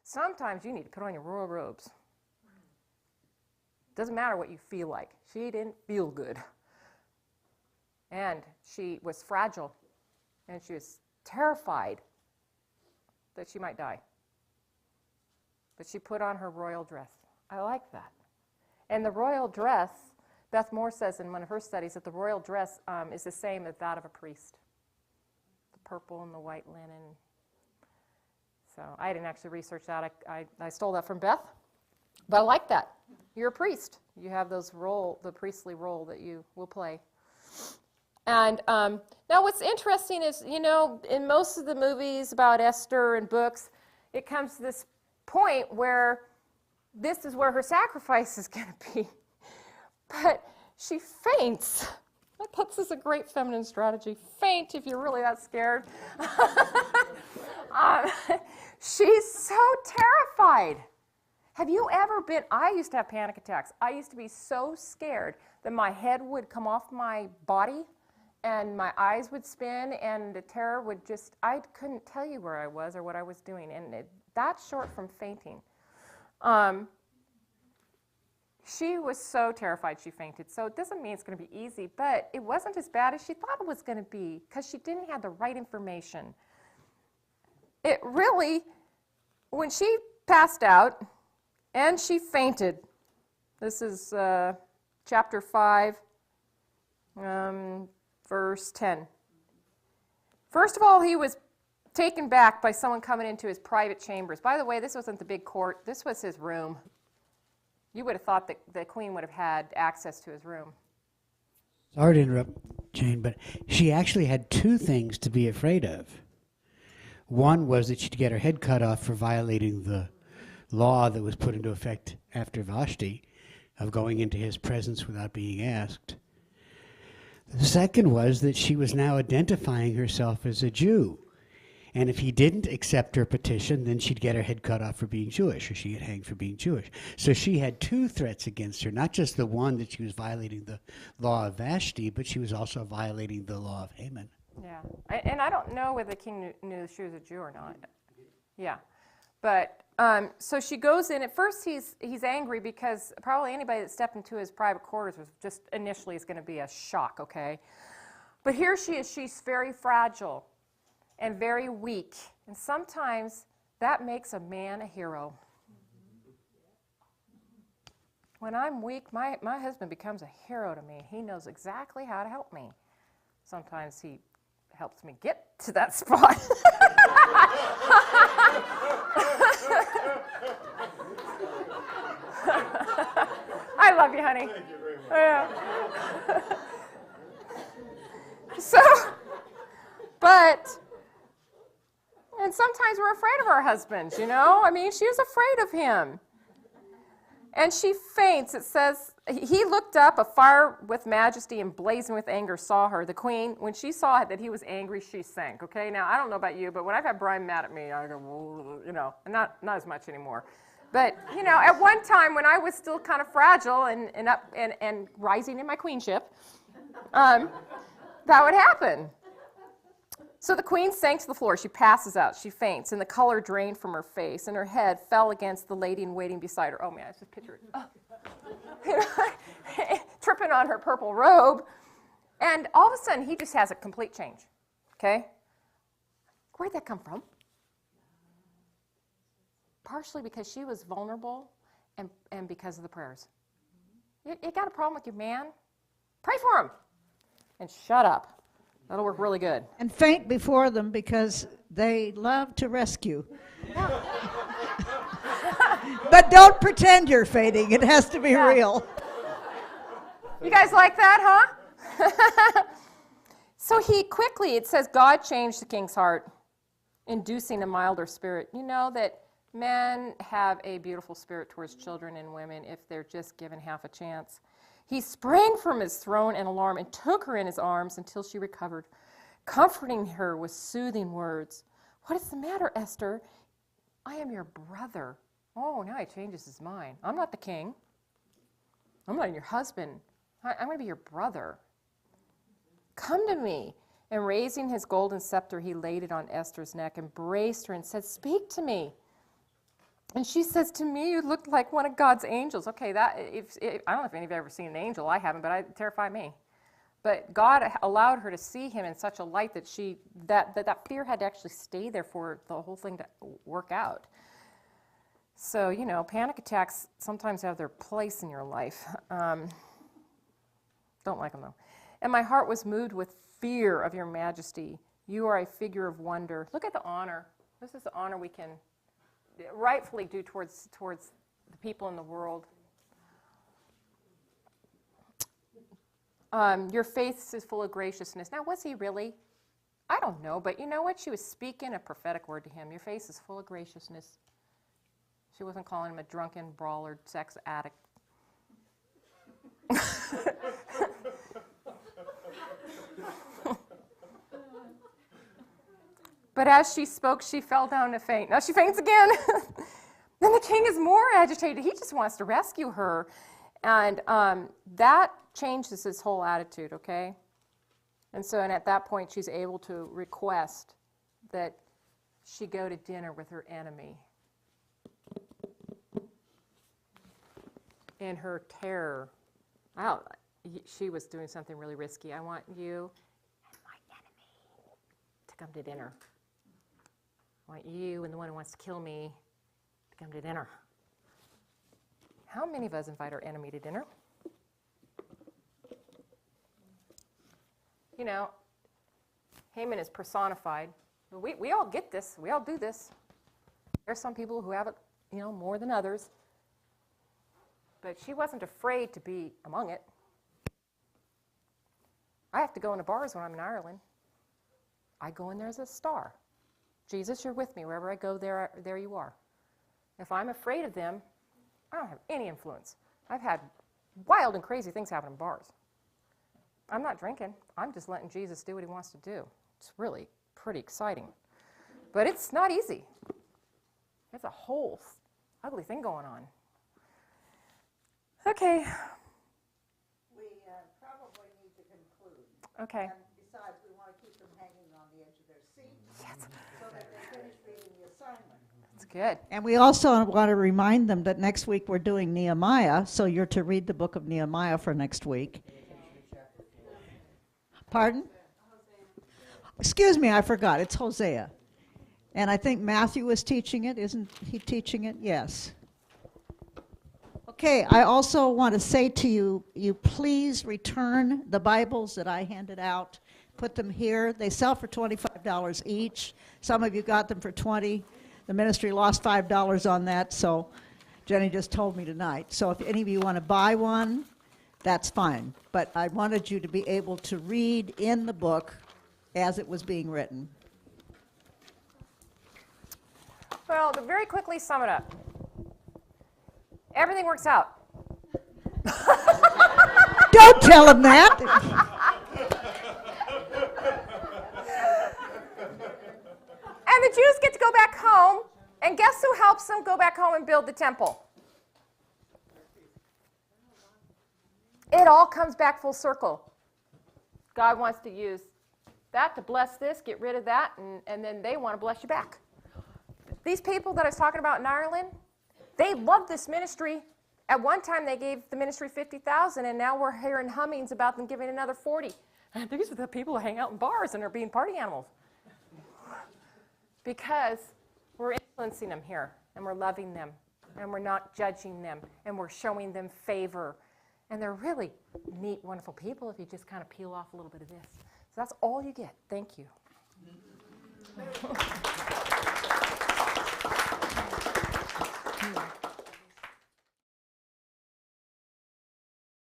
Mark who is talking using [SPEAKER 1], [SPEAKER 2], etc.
[SPEAKER 1] Sometimes you need to put on your royal robes. Doesn't matter what you feel like. She didn't feel good. And she was fragile. And she was terrified that she might die. But she put on her royal dress. I like that. And the royal dress, Beth Moore says in one of her studies that the royal dress is the same as that of a priest. The purple and the white linen. So I didn't actually research that. I stole that from Beth. But I like that. You're a priest. You have the priestly role that you will play. And now what's interesting is, in most of the movies about Esther and books, it comes to this point where this is where her sacrifice is going to be. But she faints. I thought this is a great feminine strategy. Faint if you're really that scared. She's so terrified. Have you ever been, I used to have panic attacks. I used to be so scared that my head would come off my body and my eyes would spin and the terror would just, I couldn't tell you where I was or what I was doing. And that's short from fainting. She was so terrified she fainted. So it doesn't mean it's going to be easy, but it wasn't as bad as she thought it was going to be because she didn't have the right information. It really, when she passed out and she fainted, this is chapter 5, verse 10. First of all, he was taken back by someone coming into his private chambers. By the way, this wasn't the big court. This was his room. You would have thought that the queen would have had access to his room.
[SPEAKER 2] Sorry to interrupt, Jane, but she actually had two things to be afraid of. One was that she'd get her head cut off for violating the law that was put into effect after Vashti of going into his presence without being asked. The second was that she was now identifying herself as a Jew. And if he didn't accept her petition, then she'd get her head cut off for being Jewish, or she'd get hanged for being Jewish. So she had two threats against her, not just the one that she was violating the law of Vashti, but she was also violating the law of Haman.
[SPEAKER 1] Yeah, and I don't know whether the king knew she was a Jew or not. Yeah, but so she goes in. At first, he's angry because probably anybody that stepped into his private quarters was just initially is going to be a shock, okay? But here she is. She's very fragile and very weak. And sometimes that makes a man a hero. When I'm weak, my husband becomes a hero to me. He knows exactly how to help me. Sometimes he helps me get to that spot. I love you, honey.
[SPEAKER 3] Thank you very much.
[SPEAKER 1] Yeah. And sometimes we're afraid of our husbands, I mean, she was afraid of him. And she faints. It says, he looked up, a fire with majesty and blazing with anger saw her. The queen, when she saw that he was angry, she sank, okay? Now, I don't know about you, but when I've had Brian mad at me, I go, not as much anymore. But, at one time when I was still kind of fragile and up and rising in my queenship, that would happen. So the queen sank to the floor. She passes out. She faints, and the color drained from her face, and her head fell against the lady in waiting beside her. Oh, man, I just picture it. Tripping on her purple robe. And all of a sudden, he just has a complete change. Okay? Where'd that come from? Partially because she was vulnerable and because of the prayers. You got a problem with your man? Pray for him. And shut up. That'll work really good.
[SPEAKER 4] And faint before them because they love to rescue. But don't pretend you're fainting. It has to be real.
[SPEAKER 1] You guys like that, huh? So it says, God changed the king's heart, inducing a milder spirit. You know that men have a beautiful spirit towards children and women if they're just given half a chance. He sprang from his throne in alarm and took her in his arms until she recovered, comforting her with soothing words. What is the matter, Esther? I am your brother. Oh, now he changes his mind. I'm not the king. I'm not your husband. I'm going to be your brother. Come to me. And raising his golden scepter, he laid it on Esther's neck, embraced her, and said, Speak to me. And she says to me, you look like one of God's angels. Okay, if I don't know if any of you have ever seen an angel. I haven't, but it terrified me. But God allowed her to see him in such a light that that fear had to actually stay there for the whole thing to work out. So, panic attacks sometimes have their place in your life. Don't like them, though. And my heart was moved with fear of your majesty. You are a figure of wonder. Look at the honor. This is the honor we can rightfully do towards the people in the world. Your face is full of graciousness. Now, was he really? I don't know, but you know what? She was speaking a prophetic word to him. Your face is full of graciousness. She wasn't calling him a drunken, brawler, sex addict. But as she spoke, she fell down to faint. Now she faints again. Then the king is more agitated. He just wants to rescue her. And that changes his whole attitude, okay? And at that point, she's able to request that she go to dinner with her enemy. In her terror, she was doing something really risky. I want you and my enemy to come to dinner. I want you and the one who wants to kill me to come to dinner. How many of us invite our enemy to dinner? Haman is personified. We all get this. We all do this. There's some people who have it, more than others. But she wasn't afraid to be among it. I have to go into bars when I'm in Ireland. I go in there as a star. Jesus, you're with me. Wherever I go, there you are. If I'm afraid of them, I don't have any influence. I've had wild and crazy things happen in bars. I'm not drinking. I'm just letting Jesus do what he wants to do. It's really pretty exciting. But it's not easy. It's a whole ugly thing going on. Okay.
[SPEAKER 4] We probably need to conclude.
[SPEAKER 1] Okay.
[SPEAKER 4] And besides, we want to keep them hanging on the edge of their seats so that they finish reading the assignment.
[SPEAKER 1] That's good.
[SPEAKER 4] And we also want to remind them that next week we're doing Nehemiah, so you're to read the book of Nehemiah for next week. Pardon? Excuse me, I forgot. It's Hosea. And I think Matthew is teaching it. Isn't he teaching it? Yes. Okay, I also want to say to you, you please return the Bibles that I handed out. Put them here. They sell for $25 each. Some of you got them for $20. The ministry lost $5 on that, so Jenny just told me tonight. So if any of you want to buy one, that's fine. But I wanted you to be able to read in the book as it was being written.
[SPEAKER 1] Well, to very quickly sum it up. Everything works out.
[SPEAKER 4] Don't tell them that.
[SPEAKER 1] And the Jews get to go back home, and guess who helps them go back home and build the temple? It all comes back full circle. God wants to use that to bless this, get rid of that, and then they want to bless you back. These people that I was talking about in Ireland, they love this ministry. At one time, they gave the ministry $50,000, and now we're hearing hummings about them giving another $40,000. And these are the people who hang out in bars and are being party animals. Because we're influencing them here, and we're loving them, and we're not judging them, and we're showing them favor. And they're really neat, wonderful people if you just kind of peel off a little bit of this. So that's all you get. Thank you.